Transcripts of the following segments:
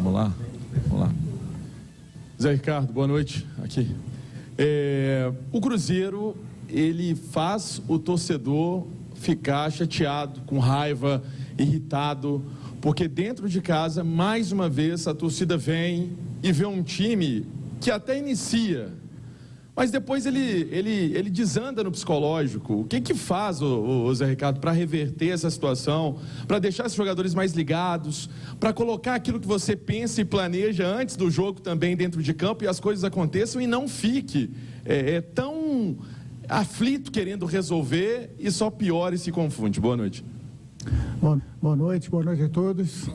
Vamos lá. Zé Ricardo, boa noite. Aqui. O Cruzeiro, ele faz o torcedor ficar chateado, com raiva, irritado, porque dentro de casa, mais uma vez, a torcida vem e vê um time que até inicia, mas depois ele desanda no psicológico. O que faz, o Zé Ricardo, para reverter essa situação, para deixar esses jogadores mais ligados, para colocar aquilo que você pensa e planeja antes do jogo também dentro de campo e as coisas aconteçam e não fique tão aflito querendo resolver e só piora e se confunde? Boa noite. Boa noite a todos.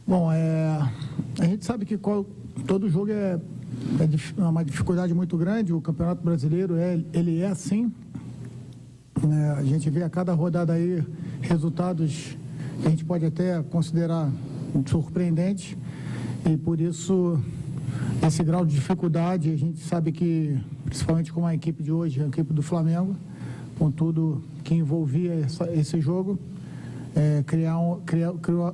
Bom, a gente sabe que todo jogo é uma dificuldade muito grande. O Campeonato Brasileiro ele é assim. A gente vê a cada rodada aí resultados que a gente pode até considerar surpreendentes, e por isso esse grau de dificuldade. A gente sabe que, principalmente com a equipe de hoje, a equipe do Flamengo, com tudo que envolvia esse jogo,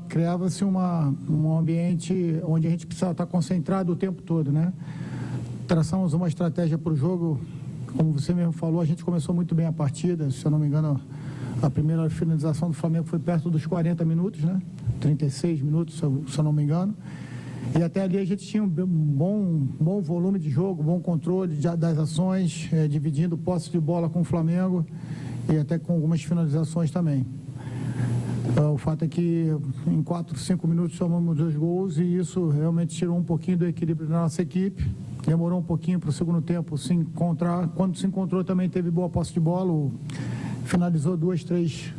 criava-se um ambiente onde a gente precisava estar concentrado o tempo todo, né? Traçamos uma estratégia para o jogo, como você mesmo falou. A gente começou muito bem a partida, se eu não me engano, a primeira finalização do Flamengo foi perto dos 40 minutos, né? 36 minutos, se eu não me engano. E até ali a gente tinha um bom volume de jogo, bom controle das ações, dividindo posse de bola com o Flamengo e até com algumas finalizações também. O fato é que em 4, 5 minutos tomamos 2 gols e isso realmente tirou um pouquinho do equilíbrio da nossa equipe. Demorou um pouquinho para o segundo tempo se encontrar. Quando se encontrou também teve boa posse de bola, finalizou 2, 3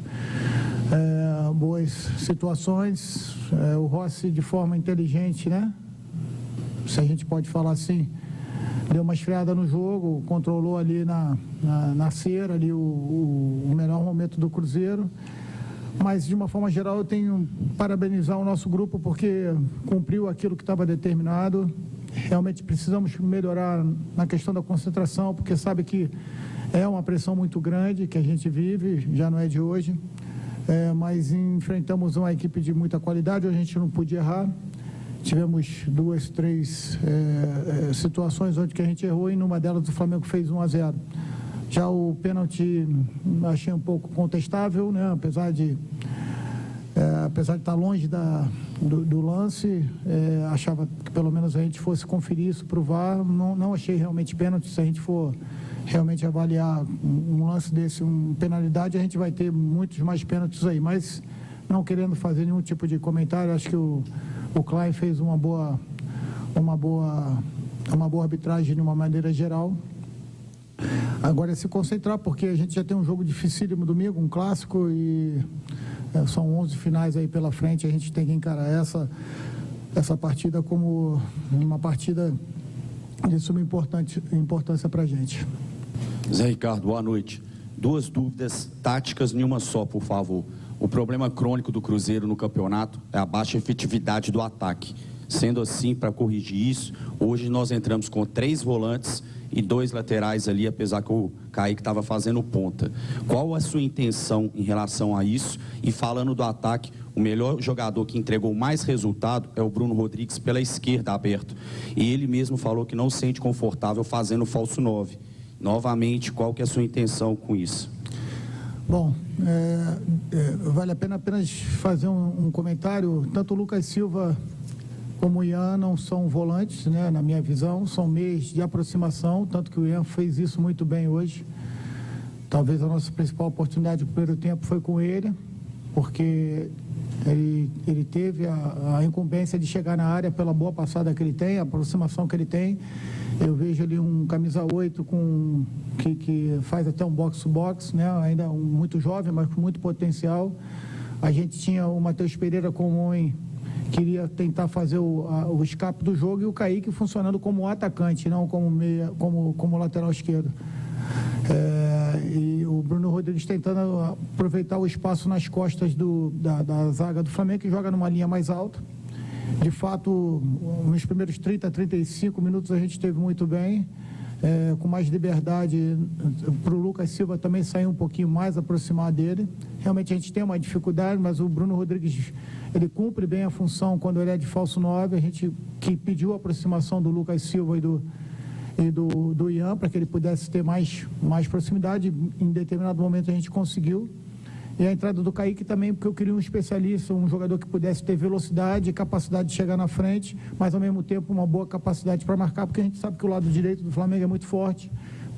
boas situações. O Rossi, de forma inteligente, né? Se a gente pode falar assim, deu uma esfriada no jogo, controlou ali na cera ali o melhor momento do Cruzeiro. Mas, de uma forma geral, eu tenho que parabenizar o nosso grupo, porque cumpriu aquilo que estava determinado. Realmente precisamos melhorar na questão da concentração, porque sabe que é uma pressão muito grande que a gente vive, já não é de hoje. Mas enfrentamos uma equipe de muita qualidade, a gente não podia errar. Tivemos 2, 3 situações onde que a gente errou, e numa delas o Flamengo fez 1-0. Já o pênalti achei um pouco contestável, né? Apesar de estar longe do lance, achava que pelo menos a gente fosse conferir isso para o VAR. Não achei realmente pênalti. Se a gente for realmente avaliar um lance desse, uma penalidade, a gente vai ter muitos mais pênaltis aí. Mas não querendo fazer nenhum tipo de comentário, acho que o Klein fez uma boa arbitragem de uma maneira geral. Agora é se concentrar, porque a gente já tem um jogo dificílimo domingo, um clássico, e são 11 finais aí pela frente. A gente tem que encarar essa partida como uma partida de suma importância para a gente. Zé Ricardo, boa noite. 2 dúvidas táticas em uma só, por favor. O problema crônico do Cruzeiro no campeonato é a baixa efetividade do ataque. Sendo assim, para corrigir isso, hoje nós entramos com 3 volantes e 2 laterais ali, apesar que o Kaique estava fazendo ponta. Qual a sua intenção em relação a isso? E falando do ataque, o melhor jogador que entregou mais resultado é o Bruno Rodrigues pela esquerda, aberto. E ele mesmo falou que não se sente confortável fazendo falso 9. Novamente, qual que é a sua intenção com isso? Bom, vale a pena apenas fazer um comentário. Tanto o Lucas Silva como o Ian não são volantes, né, na minha visão, são meios de aproximação, tanto que o Ian fez isso muito bem hoje. Talvez a nossa principal oportunidade do primeiro tempo foi com ele, porque ele teve a incumbência de chegar na área pela boa passada que ele tem, a aproximação que ele tem. Eu vejo ali um camisa 8 que faz até um box-to-box, né, ainda muito jovem, mas com muito potencial. A gente tinha o Matheus Pereira como homem, queria tentar fazer o escape do jogo, e o Kaique funcionando como atacante, não como meia, como lateral esquerdo. E o Bruno Rodrigues tentando aproveitar o espaço nas costas da zaga do Flamengo, que joga numa linha mais alta. De fato, nos primeiros 30, 35 minutos a gente esteve muito bem. com mais liberdade para o Lucas Silva também sair um pouquinho mais, aproximar dele. Realmente a gente tem uma dificuldade, mas o Bruno Rodrigues, ele cumpre bem a função quando ele é de falso 9. A gente que pediu a aproximação do Lucas Silva e do Ian para que ele pudesse ter mais proximidade. Em determinado momento a gente conseguiu. E a entrada do Kaique também, porque eu queria um especialista, um jogador que pudesse ter velocidade e capacidade de chegar na frente, mas ao mesmo tempo uma boa capacidade para marcar, porque a gente sabe que o lado direito do Flamengo é muito forte,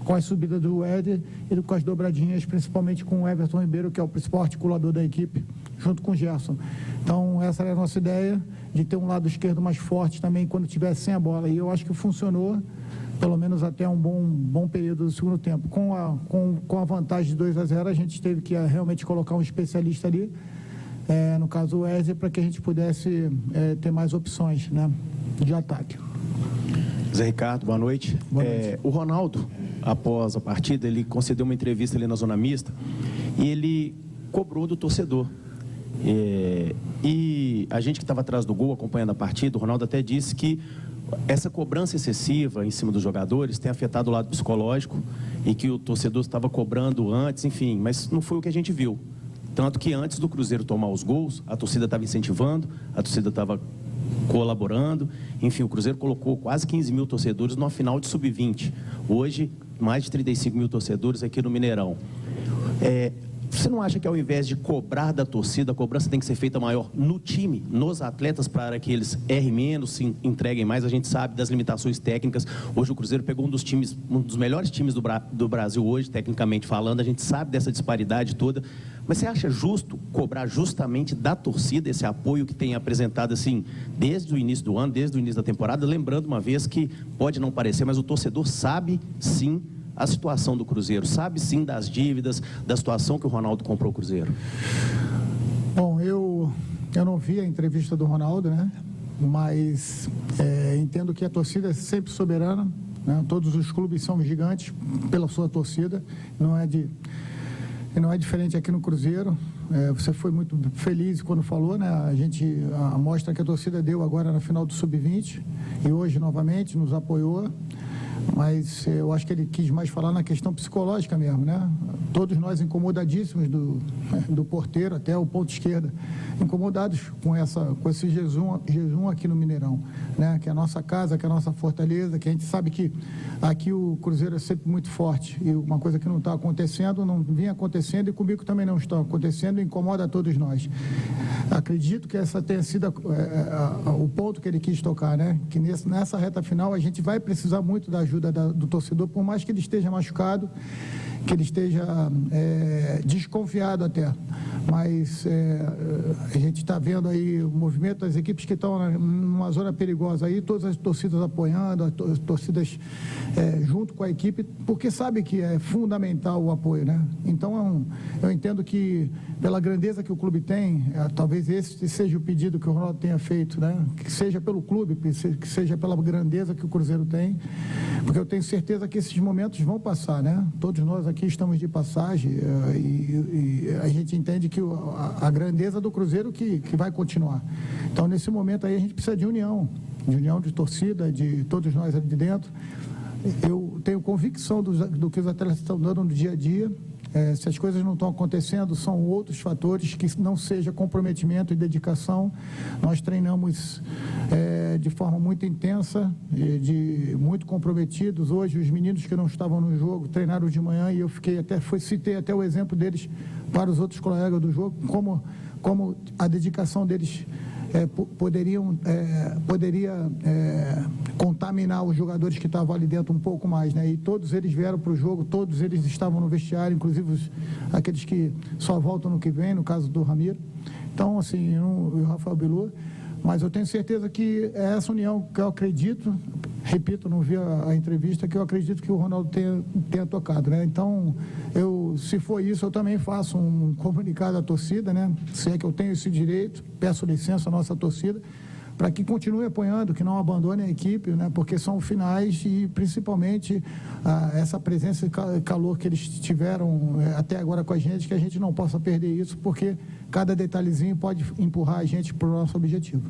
com a subida do Éder e com as dobradinhas, principalmente com o Everton Ribeiro, que é o principal articulador da equipe, junto com o Gerson. Então, essa era a nossa ideia, de ter um lado esquerdo mais forte também quando estiver sem a bola. E eu acho que funcionou, pelo menos até um bom período do segundo tempo. Com a vantagem de 2-0, a gente teve que realmente colocar um especialista ali, no caso o Éder, para que a gente pudesse ter mais opções, né, de ataque. Zé Ricardo, boa noite. Boa noite. O Ronaldo, após a partida, ele concedeu uma entrevista ali na zona mista e ele cobrou do torcedor. E a gente que estava atrás do gol, acompanhando a partida, o Ronaldo até disse que essa cobrança excessiva em cima dos jogadores tem afetado o lado psicológico e que o torcedor estava cobrando antes, enfim, mas não foi o que a gente viu. Tanto que antes do Cruzeiro tomar os gols, a torcida estava incentivando, a torcida estava colaborando, enfim, o Cruzeiro colocou quase 15 mil torcedores numa final de sub-20. Hoje, mais de 35 mil torcedores aqui no Mineirão. Você não acha que ao invés de cobrar da torcida, a cobrança tem que ser feita maior no time, nos atletas, para que eles errem menos, se entreguem mais? A gente sabe das limitações técnicas. Hoje o Cruzeiro pegou um dos melhores times do Brasil hoje, tecnicamente falando. A gente sabe dessa disparidade toda. Mas você acha justo cobrar justamente da torcida esse apoio que tem apresentado assim desde o início do ano, desde o início da temporada? Lembrando uma vez que pode não parecer, mas o torcedor sabe sim a situação do Cruzeiro, sabe sim das dívidas, da situação que o Ronaldo comprou o Cruzeiro. Bom, eu não vi a entrevista do Ronaldo, né? Mas entendo que a torcida é sempre soberana, né? Todos os clubes são gigantes pela sua torcida, não é diferente aqui no Cruzeiro. Você foi muito feliz quando falou, né? A amostra que a torcida deu agora na final do Sub-20 e hoje novamente nos apoiou. Mas eu acho que ele quis mais falar na questão psicológica mesmo, né? Todos nós incomodadíssimos do porteiro até o ponto esquerda, incomodados com esse jejum aqui no Mineirão, né? Que é a nossa casa, que é a nossa fortaleza, que a gente sabe que aqui o Cruzeiro é sempre muito forte e uma coisa que não está acontecendo, não vinha acontecendo e comigo também não está acontecendo, incomoda a todos nós. Acredito que essa tenha sido o ponto que ele quis tocar, né? Que nessa reta final a gente vai precisar muito da ajuda do torcedor, por mais que ele esteja machucado, que ele esteja desconfiado até. Mas a gente está vendo aí o movimento das equipes que estão numa zona perigosa aí, todas as torcidas apoiando, as torcidas junto com a equipe, porque sabe que é fundamental o apoio, né? Então eu entendo que pela grandeza que o clube tem, talvez esse seja o pedido que o Ronaldo tenha feito, né? Que seja pelo clube, que seja pela grandeza que o Cruzeiro tem, porque eu tenho certeza que esses momentos vão passar, né? Todos nós aqui estamos de passagem e a gente entende que a grandeza do Cruzeiro que vai continuar. Então, nesse momento aí, a gente precisa de união de torcida, de todos nós ali de dentro. Eu tenho convicção do que os atletas estão dando no dia a dia. Se as coisas não estão acontecendo, são outros fatores, que não seja comprometimento e dedicação. Nós treinamos de forma muito intensa, muito comprometidos. Hoje, os meninos que não estavam no jogo treinaram de manhã e eu citei até o exemplo deles para os outros colegas do jogo, como a dedicação deles poderia contaminar os jogadores que estavam ali dentro um pouco mais, né? E todos eles vieram para o jogo, todos eles estavam no vestiário, inclusive aqueles que só voltam no que vem, no caso do Ramiro. Então, assim, o Rafael Bilu, mas eu tenho certeza que é essa união que eu acredito, repito, não vi a entrevista, que eu acredito que o Ronaldo tenha tocado, né? Então, se for isso, eu também faço um comunicado à torcida, né? Se é que eu tenho esse direito, peço licença à nossa torcida, para que continue apoiando, que não abandone a equipe, né? Porque são finais e, principalmente, essa presença e calor que eles tiveram até agora com a gente, que a gente não possa perder isso, porque cada detalhezinho pode empurrar a gente para o nosso objetivo.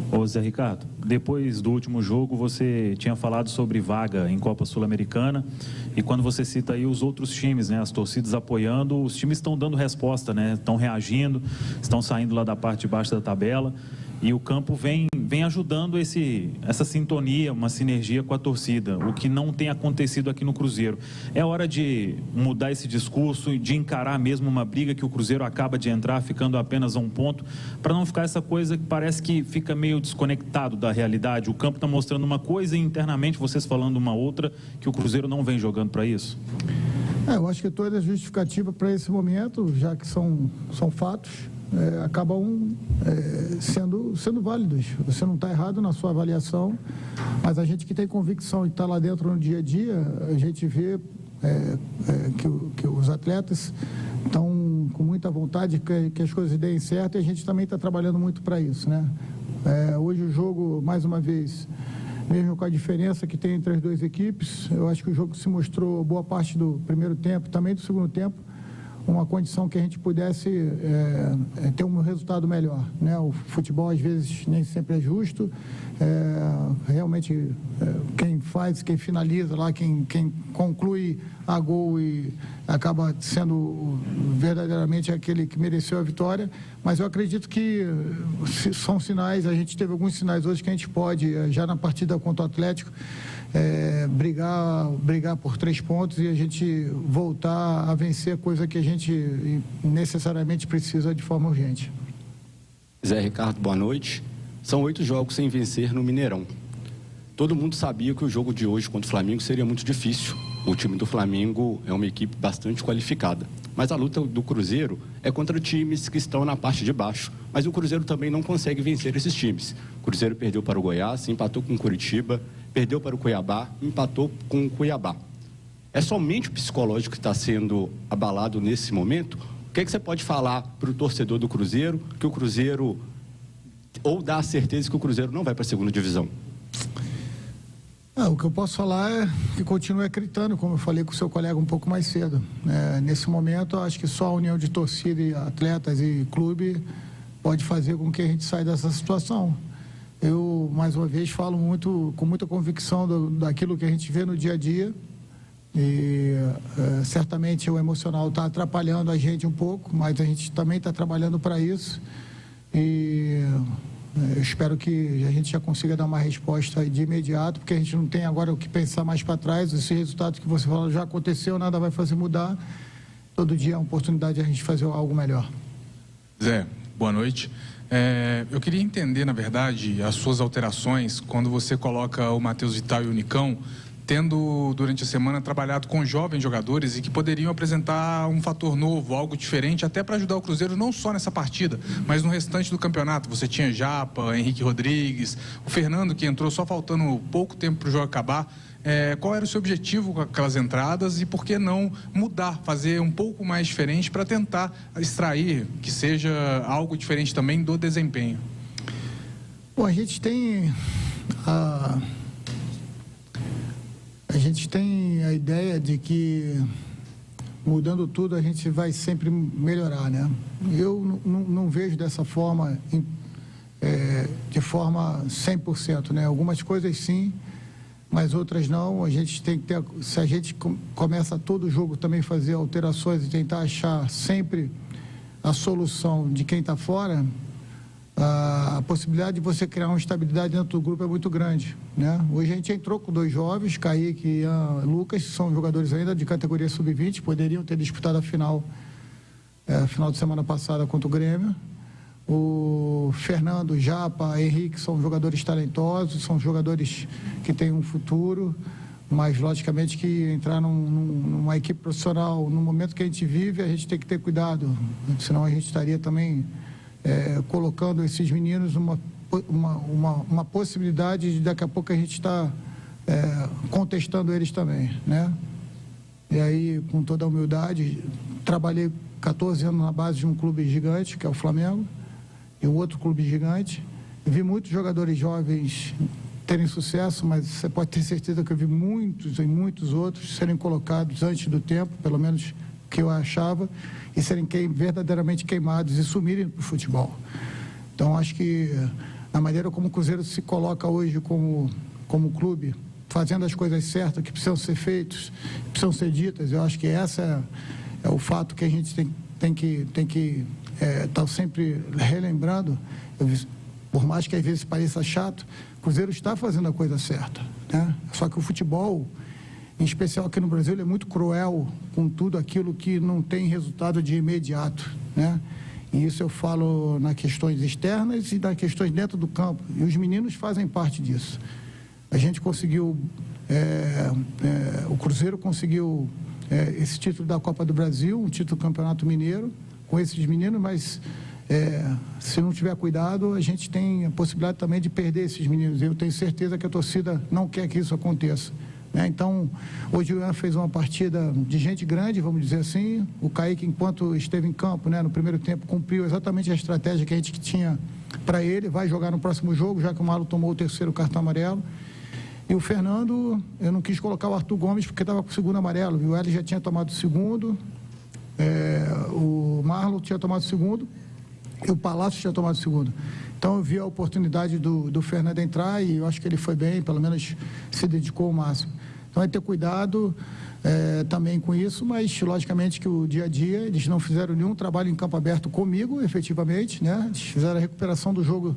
Ô Zé Ricardo, depois do último jogo você tinha falado sobre vaga em Copa Sul-Americana e quando você cita aí os outros times, né, as torcidas apoiando, os times estão dando resposta, né, estão reagindo, estão saindo lá da parte de baixo da tabela e o campo vem ajudando essa sintonia, uma sinergia com a torcida, o que não tem acontecido aqui no Cruzeiro. É hora de mudar esse discurso e de encarar mesmo uma briga que o Cruzeiro acaba de entrar, ficando apenas a um ponto, para não ficar essa coisa que parece que fica meio desconectado da realidade. O campo está mostrando uma coisa e internamente vocês falando uma outra, que o Cruzeiro não vem jogando para isso? Eu acho que toda justificativa para esse momento, já que são fatos, acabam sendo válidos. Você não está errado na sua avaliação, mas a gente que tem convicção e está lá dentro no dia a dia, a gente vê que os atletas estão com muita vontade que as coisas deem certo e a gente também está trabalhando muito para isso, né? Hoje o jogo, mais uma vez, mesmo com a diferença que tem entre as duas equipes, eu acho que o jogo se mostrou boa parte do primeiro tempo, também do segundo tempo, uma condição que a gente pudesse ter um resultado melhor, né? O futebol às vezes nem sempre é justo, realmente quem finaliza lá, quem conclui a gol e acaba sendo verdadeiramente aquele que mereceu a vitória, mas eu acredito que são sinais, a gente teve alguns sinais hoje que a gente pode, já na partida contra o Atlético, brigar por 3 pontos e a gente voltar a vencer, coisa que a gente necessariamente precisa de forma urgente. Zé Ricardo, boa noite. São 8 jogos sem vencer no Mineirão. Todo mundo sabia que o jogo de hoje contra o Flamengo seria muito difícil. O time do Flamengo é uma equipe bastante qualificada. Mas a luta do Cruzeiro é contra times que estão na parte de baixo. Mas o Cruzeiro também não consegue vencer esses times. O Cruzeiro perdeu para o Goiás, empatou com o Curitiba, perdeu para o Cuiabá, empatou com o Cuiabá. É somente o psicológico que está sendo abalado nesse momento? O que você pode falar para o torcedor do Cruzeiro, que o Cruzeiro, ou dá a certeza que o Cruzeiro não vai para a segunda divisão? O que eu posso falar é que continue acreditando, como eu falei com o seu colega um pouco mais cedo. Nesse momento, eu acho que só a união de torcida, e atletas e clube pode fazer com que a gente saia dessa situação. Eu, mais uma vez, falo com muita convicção daquilo que a gente vê no dia a dia e certamente o emocional está atrapalhando a gente um pouco, mas a gente também está trabalhando para isso e eu espero que a gente já consiga dar uma resposta de imediato, porque a gente não tem agora o que pensar mais para trás. Esse resultado que você falou já aconteceu, nada vai fazer mudar. Todo dia é uma oportunidade de a gente fazer algo melhor. Zé, boa noite. Eu queria entender, na verdade, as suas alterações quando você coloca o Matheus Vital e o Nicão, tendo durante a semana trabalhado com jovens jogadores e que poderiam apresentar um fator novo, algo diferente, até para ajudar o Cruzeiro não só nessa partida, mas no restante do campeonato. Você tinha Japa, Henrique Rodrigues, o Fernando que entrou só faltando pouco tempo para o jogo acabar. Qual era o seu objetivo com aquelas entradas e por que não mudar, fazer um pouco mais diferente para tentar extrair que seja algo diferente também do desempenho? Bom, a gente tem a ideia de que mudando tudo a gente vai sempre melhorar, né? Eu não vejo dessa forma, de forma 100%, né? Algumas coisas sim, mas outras não. A gente tem que ter, se a gente começa todo jogo também fazer alterações e tentar achar sempre a solução de quem está fora, a possibilidade de você criar uma estabilidade dentro do grupo é muito grande, né? Hoje a gente entrou com 2 jovens, Kaique e Lucas, que são jogadores ainda de categoria sub-20, poderiam ter disputado a final de semana passada contra o Grêmio. O Fernando, Japa, Henrique são jogadores talentosos, são jogadores que têm um futuro, mas logicamente que entrar numa equipe profissional, no momento que a gente vive, a gente tem que ter cuidado, senão a gente estaria também colocando esses meninos uma possibilidade de daqui a pouco a gente estar contestando eles também, né? E aí, com toda a humildade, trabalhei 14 anos na base de um clube gigante, que é o Flamengo, e um outro clube gigante. Vi muitos jogadores jovens terem sucesso, mas você pode ter certeza que eu vi muitos e muitos outros serem colocados antes do tempo, pelo menos que eu achava, e serem verdadeiramente queimados e sumirem para o futebol. Então, acho que na maneira como o Cruzeiro se coloca hoje como clube, fazendo as coisas certas que precisam ser feitas, precisam ser ditas. Eu acho que essa é o fato que a gente tem que estar sempre relembrando. Por mais que às vezes pareça chato, o Cruzeiro está fazendo a coisa certa, né? Só que o futebol, em especial aqui no Brasil, ele é muito cruel com tudo aquilo que não tem resultado de imediato, né? E isso eu falo nas questões externas e nas questões dentro do campo. E os meninos fazem parte disso. A gente conseguiu, o Cruzeiro conseguiu esse título da Copa do Brasil, um título do Campeonato Mineiro, com esses meninos, mas se não tiver cuidado, a gente tem a possibilidade também de perder esses meninos. Eu tenho certeza que a torcida não quer que isso aconteça, né? Então, hoje o Ian fez uma partida de gente grande, vamos dizer assim. O Kaique, enquanto esteve em campo, né, no primeiro tempo, cumpriu exatamente a estratégia que a gente tinha para ele. Vai jogar no próximo jogo, já que o Marlon tomou o terceiro cartão amarelo. E o Fernando, eu não quis colocar o Arthur Gomes porque estava com o segundo amarelo. O Hélio já tinha tomado o segundo, o Marlon tinha tomado o segundo e o Palácio tinha tomado o segundo. Então eu vi a oportunidade do Fernando entrar e eu acho que ele foi bem, pelo menos se dedicou ao máximo. Então é ter cuidado também com isso, mas logicamente que o dia a dia eles não fizeram nenhum trabalho em campo aberto comigo, efetivamente, né? Eles fizeram a recuperação do jogo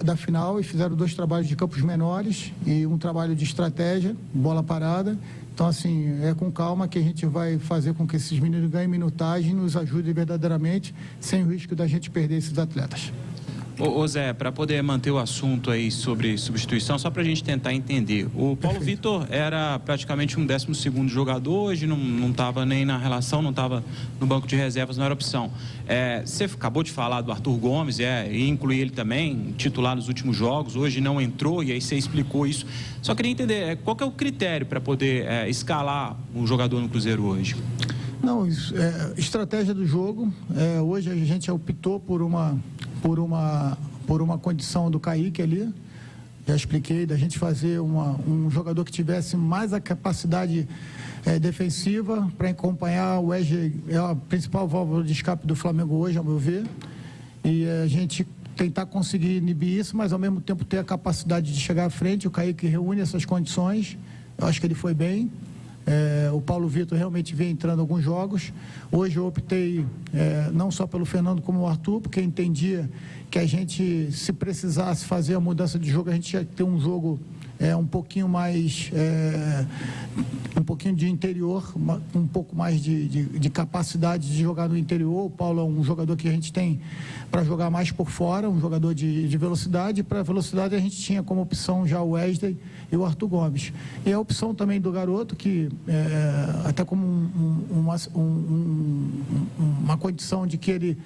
da final e fizeram 2 trabalhos de campos menores e um trabalho de estratégia, bola parada. Então, assim, é com calma que a gente vai fazer com que esses meninos ganhem minutagem e nos ajudem verdadeiramente, sem o risco da gente perder esses atletas. Ô Zé, para poder manter o assunto aí sobre substituição, só para a gente tentar entender. O Paulo Vitor era praticamente um 12º jogador, hoje não estava nem na relação, não estava no banco de reservas, não era opção. Você acabou de falar do Arthur Gomes, e incluir ele também, titular nos últimos jogos, hoje não entrou, e aí você explicou isso. Só queria entender, qual que é o critério para poder escalar um jogador no Cruzeiro hoje? Não, estratégia do jogo. Hoje a gente optou por uma condição do Kaique ali, já expliquei, da gente fazer um jogador que tivesse mais a capacidade defensiva para acompanhar o Wesley, é a principal válvula de escape do Flamengo hoje, ao meu ver, e a gente tentar conseguir inibir isso, mas ao mesmo tempo ter a capacidade de chegar à frente. O Kaique reúne essas condições, eu acho que ele foi bem. O Paulo Vitor realmente vem entrando em alguns jogos. Hoje eu optei não só pelo Fernando como o Arthur, porque entendia que a gente, se precisasse fazer a mudança de jogo, a gente ia ter um jogo um pouquinho mais, um pouquinho de interior, um pouco mais de capacidade de jogar no interior. O Paulo é um jogador que a gente tem para jogar mais por fora, um jogador de velocidade. Para velocidade a gente tinha como opção já o Wesley e o Arthur Gomes. E a opção também do garoto, que até como uma condição de que ele,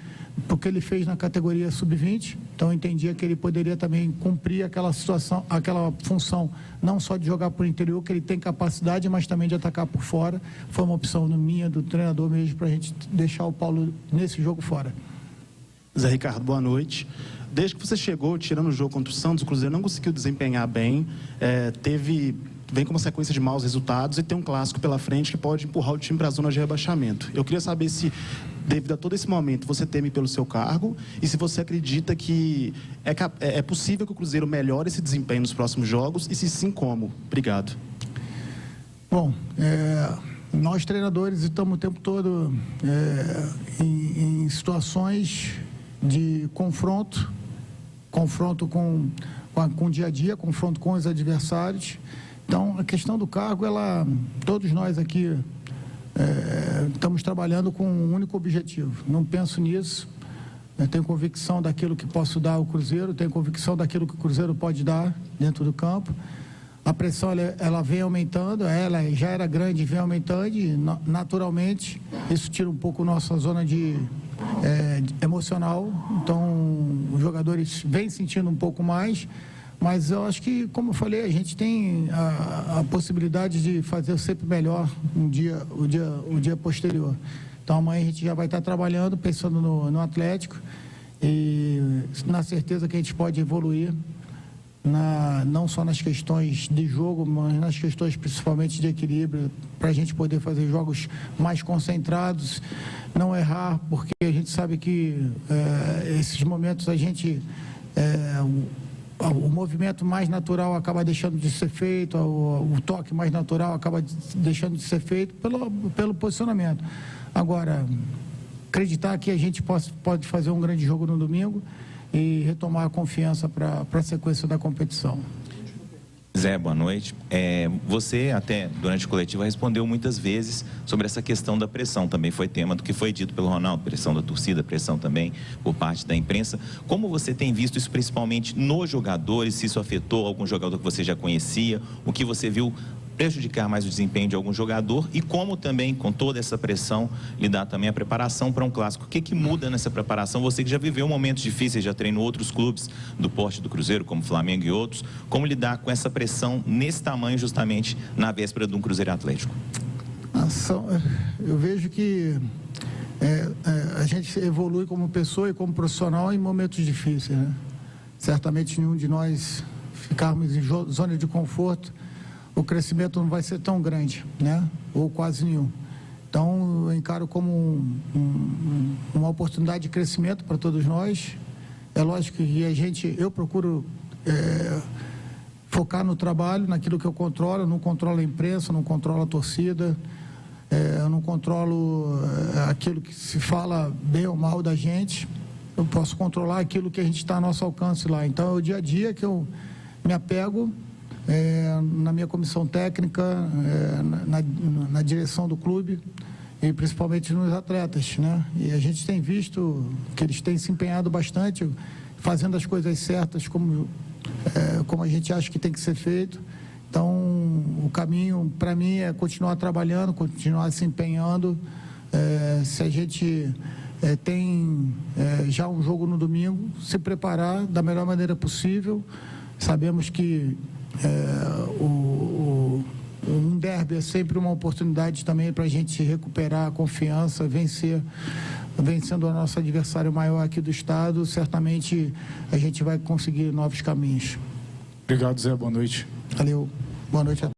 porque ele fez na categoria sub-20, então eu entendia que ele poderia também cumprir aquela situação, aquela função, não só de jogar por interior, que ele tem capacidade, mas também de atacar por fora. Foi uma opção minha, do treinador mesmo, para a gente deixar o Paulo nesse jogo fora. Zé Ricardo, boa noite. Desde que você chegou, tirando o jogo contra o Santos, o Cruzeiro não conseguiu desempenhar bem, vem com uma sequência de maus resultados e tem um clássico pela frente que pode empurrar o time para a zona de rebaixamento. Eu queria saber se, devido a todo esse momento, você teme pelo seu cargo e se você acredita que é possível que o Cruzeiro melhore esse desempenho nos próximos jogos e se sim, como? Obrigado. Bom, nós treinadores estamos o tempo todo em situações de confronto com o dia a dia, confronto com os adversários. Então, a questão do cargo, todos nós aqui estamos trabalhando com um único objetivo. Não penso nisso. Eu tenho convicção daquilo que posso dar ao Cruzeiro, tenho convicção daquilo que o Cruzeiro pode dar dentro do campo. A pressão ela vem aumentando, ela já era grande e vem aumentando, e naturalmente isso tira um pouco nossa zona de emocional. Então os jogadores vêm sentindo um pouco mais, mas eu acho que, como eu falei, a gente tem a possibilidade de fazer sempre melhor o dia posterior. Então amanhã a gente já vai estar trabalhando, pensando no Atlético, e na certeza que a gente pode evoluir, não só nas questões de jogo, mas nas questões principalmente de equilíbrio, para a gente poder fazer jogos mais concentrados, não errar, porque a gente sabe que esses momentos a gente o movimento mais natural acaba deixando de ser feito, o toque mais natural acaba deixando de ser feito pelo posicionamento. Agora, acreditar que a gente pode fazer um grande jogo no domingo e retomar a confiança para a sequência da competição. Zé, boa noite. Você até durante a coletiva respondeu muitas vezes sobre essa questão da pressão, também foi tema do que foi dito pelo Ronaldo, pressão da torcida, pressão também por parte da imprensa. Como você tem visto isso principalmente nos jogadores, se isso afetou algum jogador que você já conhecia, o que você viu prejudicar mais o desempenho de algum jogador e como também, com toda essa pressão, lidar também a preparação para um clássico. O que muda nessa preparação? Você que já viveu momentos difíceis, já treinou outros clubes do porte do Cruzeiro, como Flamengo e outros, como lidar com essa pressão nesse tamanho justamente na véspera de um Cruzeiro Atlético? Eu vejo que a gente evolui como pessoa e como profissional em momentos difíceis, né? Certamente nenhum de nós ficarmos em zona de conforto, o crescimento não vai ser tão grande, né? Ou quase nenhum. Então, eu encaro como uma oportunidade de crescimento para todos nós. É lógico que eu procuro focar no trabalho, naquilo que eu controlo. Eu não controlo a imprensa, não controlo a torcida, eu não controlo aquilo que se fala bem ou mal da gente. Eu posso controlar aquilo que a gente está a nosso alcance lá. Então, é o dia a dia que eu me apego na minha comissão técnica, na direção do clube e principalmente nos atletas, né? E a gente tem visto que eles têm se empenhado bastante, fazendo as coisas certas como a gente acha que tem que ser feito. Então, o caminho para mim é continuar trabalhando, continuar se empenhando. Se a gente tem já um jogo no domingo, se preparar da melhor maneira possível. Sabemos que um derby é sempre uma oportunidade também para a gente recuperar a confiança, vencendo o nosso adversário maior aqui do estado. Certamente a gente vai conseguir novos caminhos. Obrigado, Zé. Boa noite. Valeu. Boa noite a todos.